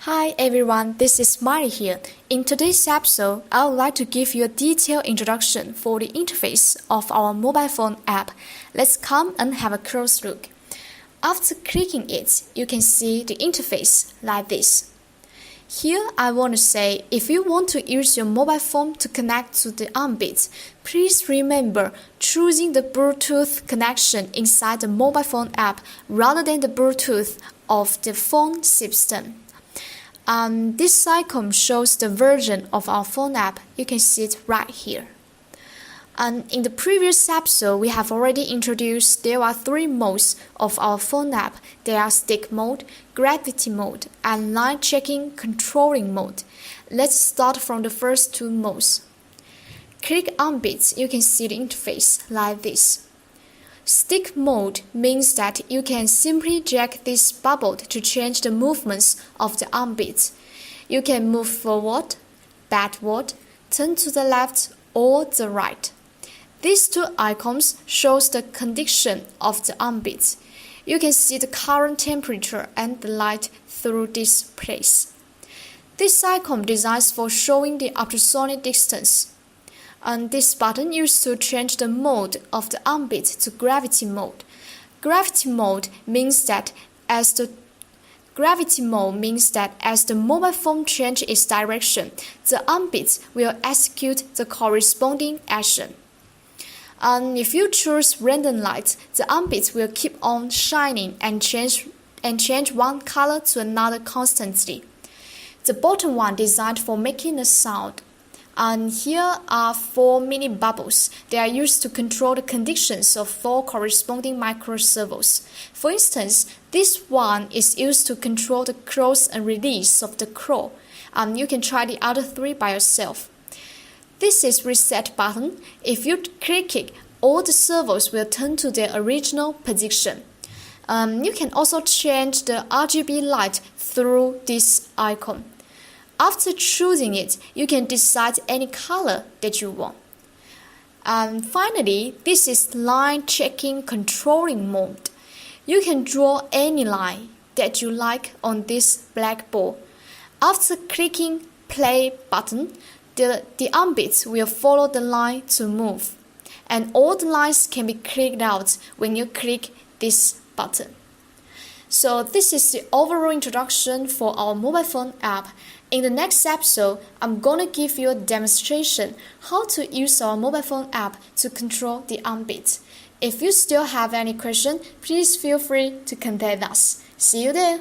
Hi everyone, this is Mari here. In today's episode, I would like to give you a detailed introduction for the interface of our mobile phone app. Let's come and have a close look. After clicking it, you can see the interface like this. Here I want to say, if you want to use your mobile phone to connect to the Armbit, please remember choosing the Bluetooth connection inside the mobile phone app rather than the Bluetooth of the phone system. This icon shows the version of our phone app. You can see it right here. And in the previous episode, we have already introduced there are three modes of our phone app. They are stick mode, gravity mode, and line checking controlling mode. Let's start from the first two modes. Click Armbit, you can see the interface like this. Stick mode means that you can simply drag this bubble to change the movements of the Armbit. You can move forward, backward, turn to the left or the right. These two icons shows the condition of the Armbit. You can see the current temperature and the light through this place. This icon designed for showing the ultrasonic distance. And this button used to change the mode of the Armbit to gravity mode. Gravity mode means that as the mobile phone changes its direction, the Armbit will execute the corresponding action. And if you choose random light, the Armbit will keep on shining and change one color to another constantly. The bottom one designed for making a sound. And here are 4 mini bubbles. They are used to control the conditions of 4 corresponding microservos. For instance, this one is used to control the close and release of the claw. You can try the other 3 by yourself. This is reset button. If you click it, all the servos will turn to their original position. You can also change the RGB light through this icon. After choosing it, you can decide any color that you want. And finally, this is line checking controlling mode. You can draw any line that you like on this blackboard. After clicking play button, the Armbit will follow the line to move. And all the lines can be clicked out when you click this button. So this is the overall introduction for our mobile phone app. In the next episode, I'm gonna give you a demonstration how to use our mobile phone app to control the Armbit. If you still have any question, please feel free to contact us. See you there!